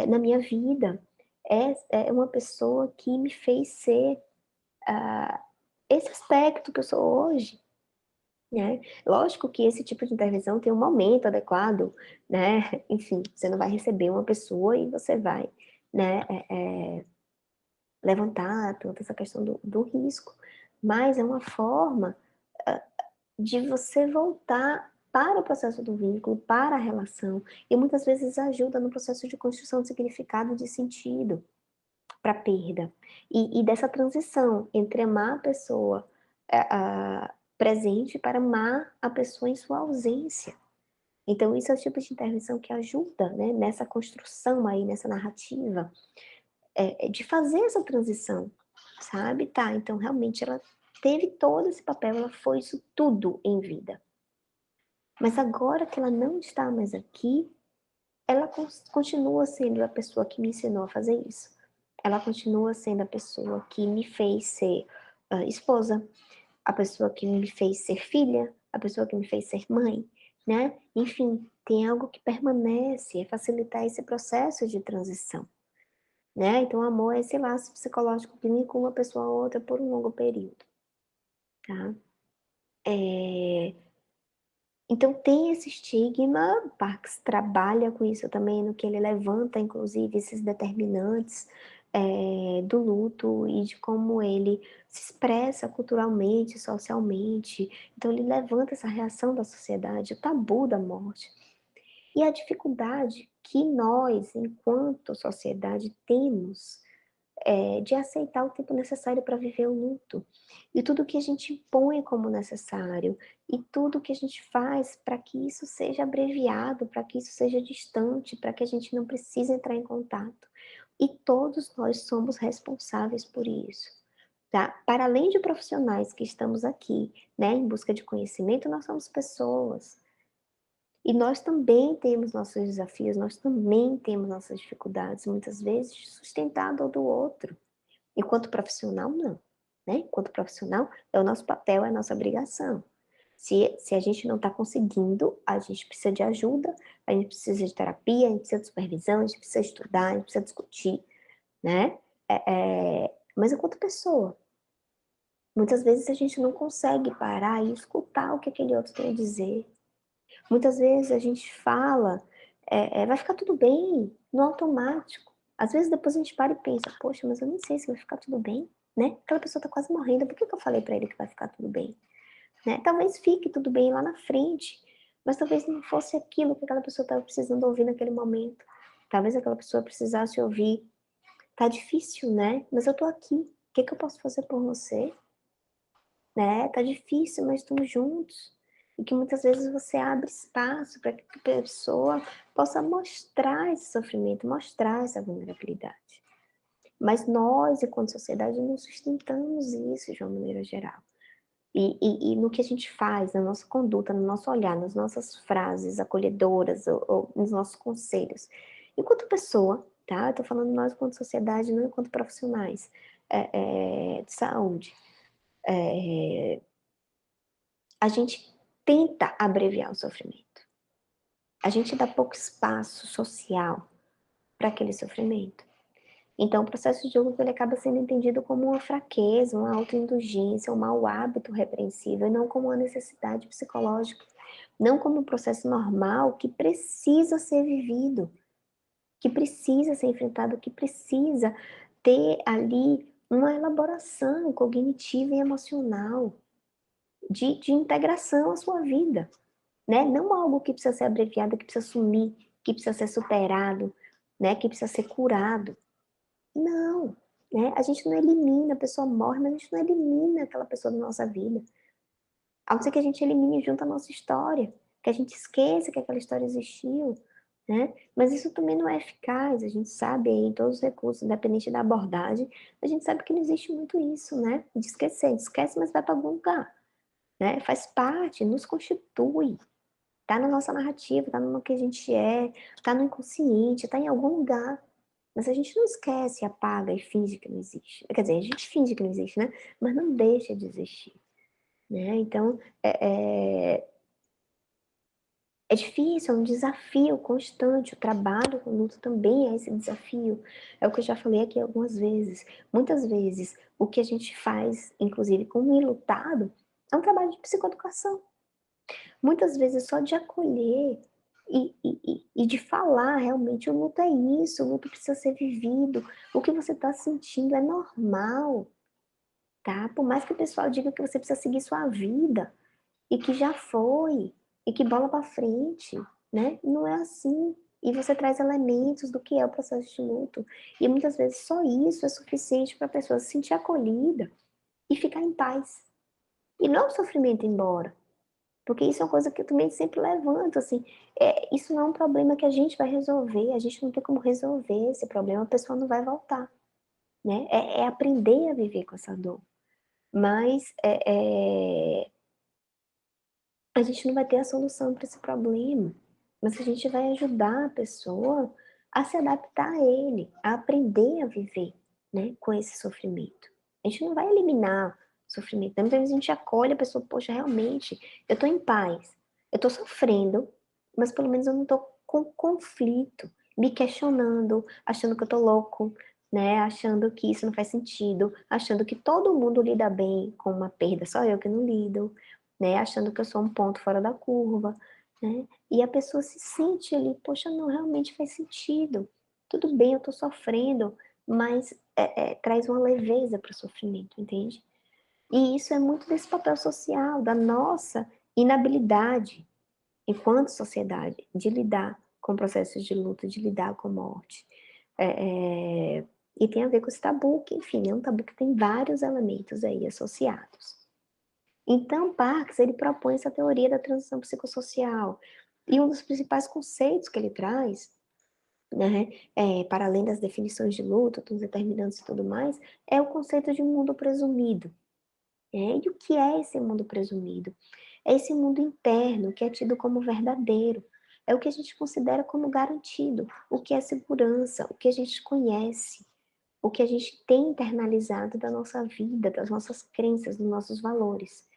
na minha vida, é uma pessoa que me fez ser esse aspecto que eu sou hoje, né? Lógico que esse tipo de intervenção tem um momento adequado, né? Enfim, você não vai receber uma pessoa e você vai, né? Levantar toda essa questão do risco, mas é uma forma de você voltar para o processo do vínculo, para a relação, e muitas vezes ajuda no processo de construção de significado, de sentido, para a perda. E dessa transição entre amar a pessoa presente para amar a pessoa em sua ausência. Então, isso é o tipo de intervenção que ajuda, né, nessa construção aí, nessa narrativa, de fazer essa transição, sabe? Tá, então realmente ela teve todo esse papel, ela foi isso tudo em vida. Mas agora que ela não está mais aqui, ela continua sendo a pessoa que me ensinou a fazer isso. Ela continua sendo a pessoa que me fez ser esposa, a pessoa que me fez ser filha, a pessoa que me fez ser mãe, né? Enfim, tem algo que permanece, é facilitar esse processo de transição, né? Então, o amor é esse laço psicológico que vincula uma pessoa a outra por um longo período, tá? É, Então tem esse estigma, Parks trabalha com isso também, no que ele levanta, inclusive, esses determinantes do luto e de como ele se expressa culturalmente, socialmente. Então ele levanta essa reação da sociedade, o tabu da morte. E a dificuldade que nós, enquanto sociedade, temos de aceitar o tempo necessário para viver o luto. E tudo que a gente impõe como necessário, e tudo que a gente faz para que isso seja abreviado, para que isso seja distante, para que a gente não precise entrar em contato. E todos nós somos responsáveis por isso. Tá? Para além de profissionais que estamos aqui, né, em busca de conhecimento, nós somos pessoas. E nós também temos nossos desafios, nós também temos nossas dificuldades, muitas vezes sustentado ao do outro. Enquanto profissional, não. Né? Enquanto profissional, é o nosso papel, é a nossa obrigação. Se a gente não está conseguindo, a gente precisa de ajuda, a gente precisa de terapia, a gente precisa de supervisão, a gente precisa estudar, a gente precisa discutir, né? Mas enquanto pessoa, Muitas vezes a gente não consegue parar e escutar o que aquele outro tem a dizer. Muitas vezes a gente fala, vai ficar tudo bem, no automático. Às vezes depois a gente para e pensa, poxa, mas eu nem sei se vai ficar tudo bem, né? Aquela pessoa tá quase morrendo, por que que eu falei pra ele que vai ficar tudo bem? Né? Talvez fique tudo bem lá na frente, mas talvez não fosse aquilo que aquela pessoa estava precisando ouvir naquele momento. Talvez aquela pessoa precisasse ouvir, tá difícil, né? Mas eu tô aqui, o que que eu posso fazer por você? Né? Tá difícil, mas estamos juntos. E que muitas vezes você abre espaço para que a pessoa possa mostrar esse sofrimento, mostrar essa vulnerabilidade. Mas nós, enquanto sociedade, não sustentamos isso de uma maneira geral. E no que a gente faz, na nossa conduta, no nosso olhar, nas nossas frases acolhedoras ou nos nossos conselhos. Enquanto pessoa, tá? Eu tô falando nós enquanto sociedade, não enquanto profissionais de saúde. A gente tenta abreviar o sofrimento. A gente dá pouco espaço social para aquele sofrimento. Então, o processo de luto ele acaba sendo entendido como uma fraqueza, uma autoindulgência, um mau hábito repreensível, e não como uma necessidade psicológica, não como um processo normal que precisa ser vivido, que precisa ser enfrentado, que precisa ter ali uma elaboração cognitiva e emocional de integração à sua vida, né? Não algo que precisa ser abreviado, que precisa sumir, que precisa ser superado, né? Que precisa ser curado. Não, né? A gente não elimina, a pessoa morre, mas a gente não elimina aquela pessoa da nossa vida. A não ser que a gente elimine junto a nossa história, que a gente esqueça que aquela história existiu, né? Mas isso também não é eficaz, a gente sabe aí, todos os recursos, independente da abordagem, a gente sabe que não existe muito isso, né? De esquecer, a gente esquece, mas vai para algum lugar, né? Faz parte, nos constitui, tá na nossa narrativa, tá no que a gente tá no inconsciente, tá em algum lugar. Mas a gente não esquece, apaga e finge que não existe. Quer dizer, a gente finge que não existe, né? Mas não deixa de existir, né? Então, é difícil, é um desafio constante. O trabalho com luto também é esse desafio. É o que eu já falei aqui algumas vezes. Muitas vezes, o que a gente faz, inclusive com o enlutado, é um trabalho de psicoeducação. Muitas vezes só de acolher e de falar realmente, o luto é isso, o luto precisa ser vivido, o que você está sentindo é normal, tá? Por mais que o pessoal diga que você precisa seguir sua vida, e que já foi, e que bola para frente, né? Não é assim. E você traz elementos do que é o processo de luto. E muitas vezes só isso é suficiente para a pessoa se sentir acolhida e ficar em paz. E não o sofrimento ir embora. Porque isso é uma coisa que eu também sempre levanto, assim, isso não é um problema que a gente vai resolver, a gente não tem como resolver esse problema, a pessoa não vai voltar, né? É aprender a viver com essa dor. Mas a gente não vai ter a solução para esse problema, mas a gente vai ajudar a pessoa a se adaptar a ele, a aprender a viver, né, com esse sofrimento. A gente não vai eliminar o sofrimento, né? Muitas vezes a gente acolhe a pessoa, poxa, realmente, eu estou em paz, eu estou sofrendo, mas pelo menos eu não estou com conflito, me questionando, achando que eu estou louco, né, achando que isso não faz sentido, achando que todo mundo lida bem com uma perda, só eu que não lido, né, achando que eu sou um ponto fora da curva, né, e a pessoa se sente ali, poxa, não, realmente faz sentido, tudo bem, eu tô sofrendo, mas traz uma leveza para o sofrimento, entende? E isso é muito desse papel social, da nossa inabilidade, enquanto sociedade, de lidar com processos de luto, de lidar com morte. E tem a ver com esse tabu, que, enfim, é um tabu que tem vários elementos aí associados. Então, Parks, ele propõe essa teoria da transição psicossocial. E um dos principais conceitos que ele traz, né, para além das definições de luto, dos determinantes e tudo mais, é o conceito de mundo presumido. E o que é esse mundo presumido? É esse mundo interno que é tido como verdadeiro. É o que a gente considera como garantido, o que é segurança, o que a gente conhece, o que a gente tem internalizado da nossa vida, das nossas crenças, dos nossos valores.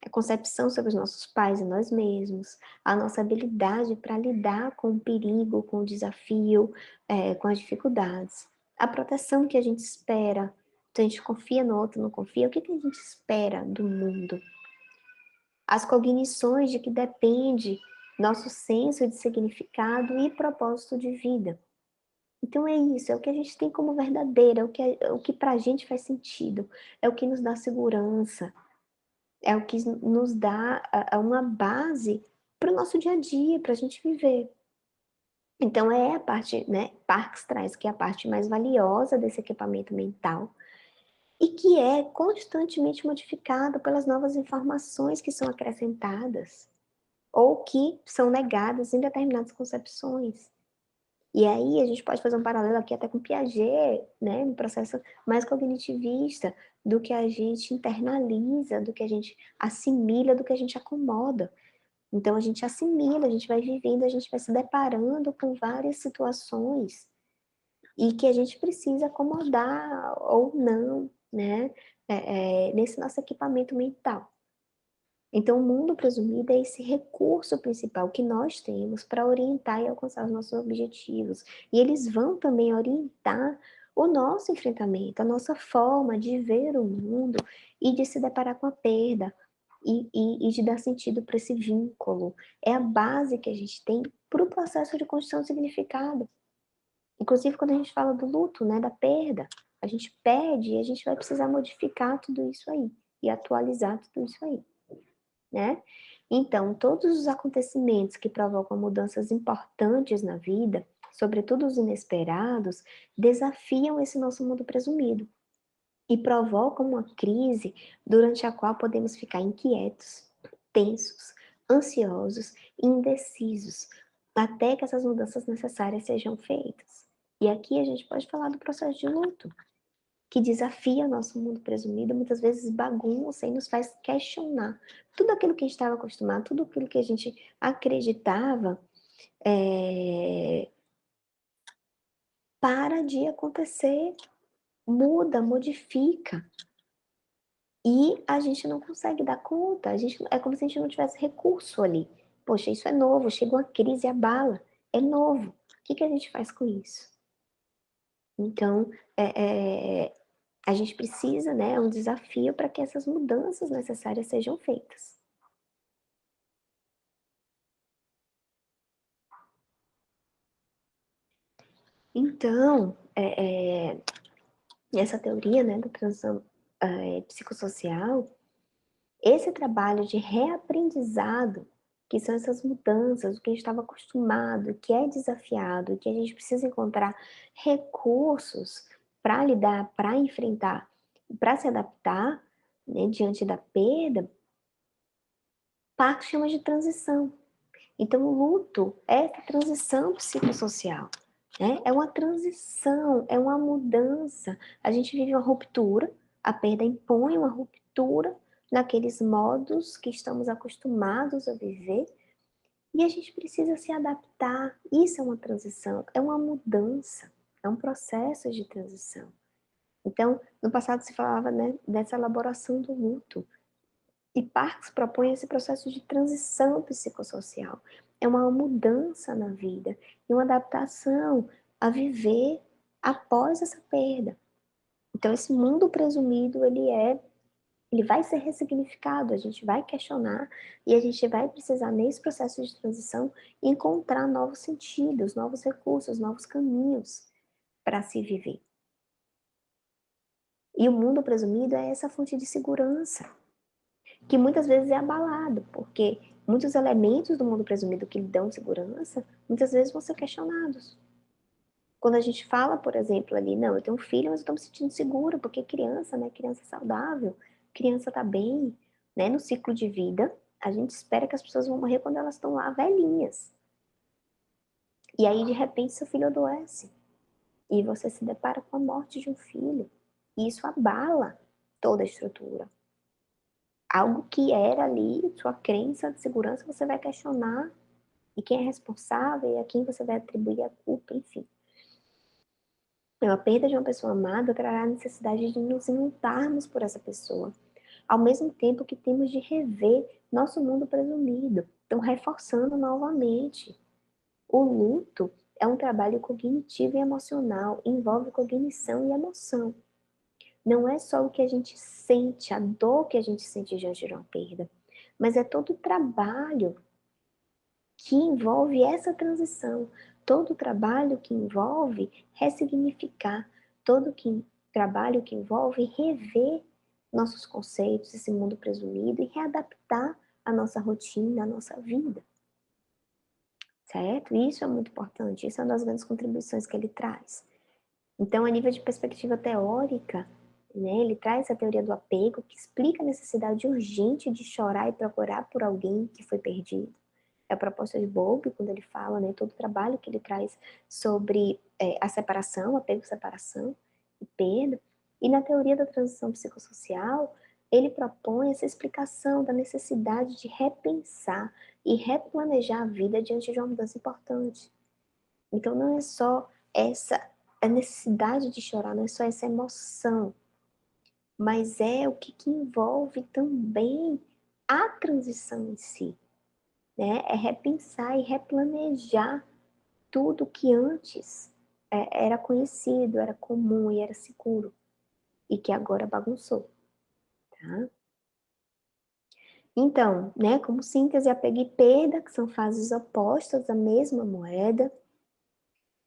A concepção sobre os nossos pais e nós mesmos, a nossa habilidade para lidar com o perigo, com o desafio, com as dificuldades, a proteção que a gente espera, Então a gente confia no outro, não confia. O que a gente espera do mundo? As cognições de que depende nosso senso de significado e propósito de vida. Então é isso, é o que a gente tem como verdadeiro, é o que pra gente faz sentido, é o que nos dá segurança, é o que nos dá uma base para o nosso dia a dia, para a gente viver. Então é a parte, né, Parks traz que é a parte mais valiosa desse equipamento mental e que é constantemente modificado pelas novas informações que são acrescentadas ou que são negadas em determinadas concepções. E aí a gente pode fazer um paralelo aqui até com Piaget, né, no processo mais cognitivista, do que a gente internaliza, do que a gente assimila, do que a gente acomoda. Então a gente assimila, a gente vai vivendo, a gente vai se deparando com várias situações e que a gente precisa acomodar ou não, né, nesse nosso equipamento mental. Então, o mundo presumido é esse recurso principal que nós temos para orientar e alcançar os nossos objetivos. E eles vão também orientar o nosso enfrentamento, a nossa forma de ver o mundo e de se deparar com a perda e de dar sentido para esse vínculo. É a base que a gente tem para o processo de construção de significado. Inclusive, quando a gente fala do luto, né, da perda, a gente perde e a gente vai precisar modificar tudo isso aí e atualizar tudo isso aí, né? Então, todos os acontecimentos que provocam mudanças importantes na vida, sobretudo os inesperados, desafiam esse nosso mundo presumido e provocam uma crise durante a qual podemos ficar inquietos, tensos, ansiosos e indecisos, até que essas mudanças necessárias sejam feitas. E aqui a gente pode falar do processo de luto, que desafia nosso mundo presumido, muitas vezes bagunça e nos faz questionar tudo aquilo que a gente estava acostumado, tudo aquilo que a gente acreditava, para de acontecer, muda, modifica. E a gente não consegue dar conta, é como se a gente não tivesse recurso ali. Poxa, isso é novo, chega uma crise e abala, é novo. O que a gente faz com isso? Então, a gente precisa, né, é um desafio para que essas mudanças necessárias sejam feitas. Então, essa teoria, né, da transição psicossocial, esse trabalho de reaprendizado, que são essas mudanças, o que a gente estava acostumado, que é desafiado, que a gente precisa encontrar recursos para lidar, para enfrentar, para se adaptar, né, diante da perda, Parks chama de transição. Então, o luto é essa transição psicossocial, né? É uma transição, é uma mudança. A gente vive uma ruptura, a perda impõe uma ruptura naqueles modos que estamos acostumados a viver e a gente precisa se adaptar. Isso é uma transição, é uma mudança, é um processo de transição. Então, no passado se falava, né, dessa elaboração do luto. E Parks propõe esse processo de transição psicossocial. É uma mudança na vida e uma adaptação a viver após essa perda. Então, esse mundo presumido, ele vai ser ressignificado, a gente vai questionar e a gente vai precisar, nesse processo de transição, encontrar novos sentidos, novos recursos, novos caminhos para se viver. E o mundo presumido é essa fonte de segurança, que muitas vezes é abalado, porque muitos elementos do mundo presumido que lhe dão segurança, muitas vezes vão ser questionados. Quando a gente fala, por exemplo, ali, não, eu tenho um filho, mas eu estou me sentindo segura, porque criança, né, criança é saudável, criança está bem, né, no ciclo de vida, a gente espera que as pessoas vão morrer quando elas estão lá velhinhas. E aí, de repente, seu filho adoece, e você se depara com a morte de um filho, e isso abala toda a estrutura. Algo que era ali, sua crença de segurança, você vai questionar, e quem é responsável, e a quem você vai atribuir a culpa, enfim. A perda de uma pessoa amada trará a necessidade de nos lutarmos por essa pessoa, ao mesmo tempo que temos de rever nosso mundo presumido, então reforçando novamente. O luto é um trabalho cognitivo e emocional, envolve cognição e emoção. não é só o que a gente sente, a dor que a gente sente diante de uma perda, mas é todo o trabalho que envolve essa transição, todo o trabalho que envolve ressignificar, trabalho que envolve rever nossos conceitos, esse mundo presumido, e readaptar a nossa rotina, a nossa vida, certo? Isso é muito importante, isso é uma das grandes contribuições que ele traz. Então, a nível de perspectiva teórica, né, ele traz a teoria do apego, que explica a necessidade urgente de chorar e procurar por alguém que foi perdido. É a proposta de Bowlby, quando ele fala, né, todo o trabalho que ele traz sobre a separação, apego-separação e perda. E na teoria da transição psicossocial, ele propõe essa explicação da necessidade de repensar e replanejar a vida diante de uma mudança importante. Então, não é só essa a necessidade de chorar, não é só essa emoção, mas é o que envolve também a transição em si, né? É repensar e replanejar tudo que antes era conhecido, era comum e era seguro, e que agora bagunçou, tá? Então, né, como síntese, apego e perda, que são fases opostas da mesma moeda,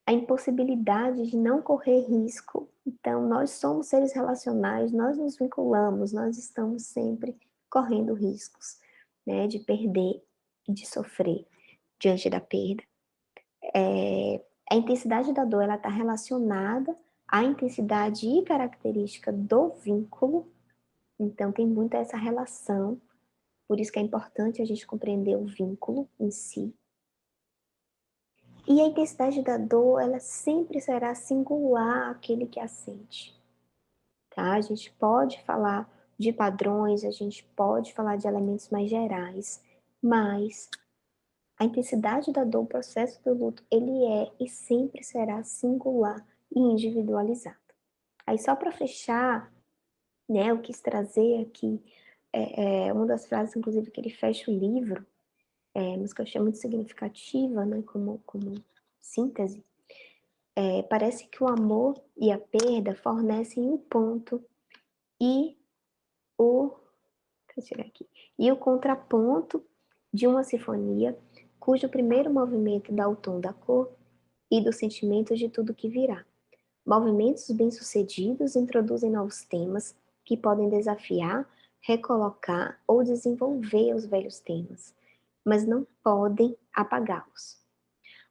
a impossibilidade de não correr risco. Então, nós somos seres relacionais, nós nos vinculamos, nós estamos sempre correndo riscos, né, de perder, de sofrer diante da perda. A intensidade da dor, ela está relacionada à intensidade e característica do vínculo, então tem muito essa relação, por isso que é importante a gente compreender o vínculo em si. E a intensidade da dor, ela sempre será singular àquele que a sente, tá? A gente pode falar de padrões, a gente pode falar de elementos mais gerais, mas a intensidade da dor, o processo do luto, ele é e sempre será singular e individualizado. Aí só para fechar, né, eu quis trazer aqui uma das frases, inclusive, que ele fecha o livro, mas que eu achei muito significativa, né, como síntese. Parece que o amor e a perda fornecem um ponto e o, deixa eu tirar aqui, e o contraponto de uma sinfonia cujo primeiro movimento dá o tom da cor e dos sentimentos de tudo que virá. Movimentos bem-sucedidos introduzem novos temas que podem desafiar, recolocar ou desenvolver os velhos temas, mas não podem apagá-los.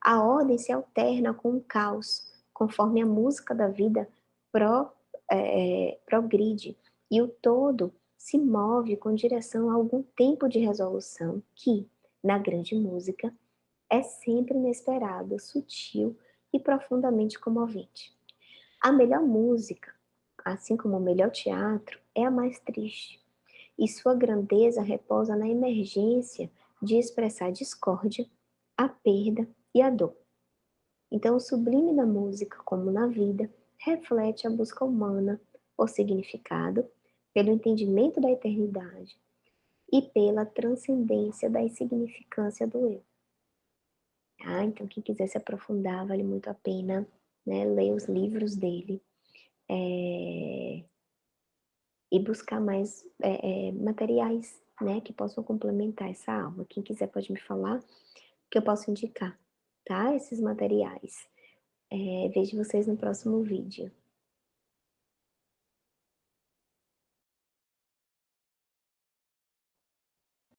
A ordem se alterna com o caos, conforme a música da vida progride, e o todo se move com direção a algum tempo de resolução que, na grande música, é sempre inesperado, sutil e profundamente comovente. A melhor música, assim como o melhor teatro, é a mais triste, e sua grandeza repousa na emergência de expressar a discórdia, a perda e a dor. Então, o sublime da música, como na vida, reflete a busca humana por significado, pelo entendimento da eternidade e pela transcendência da insignificância do eu. Então, quem quiser se aprofundar, vale muito a pena, né, ler os livros dele e buscar mais materiais, né, que possam complementar essa aula. Quem quiser pode me falar que eu posso indicar, tá? Esses materiais. Vejo vocês no próximo vídeo.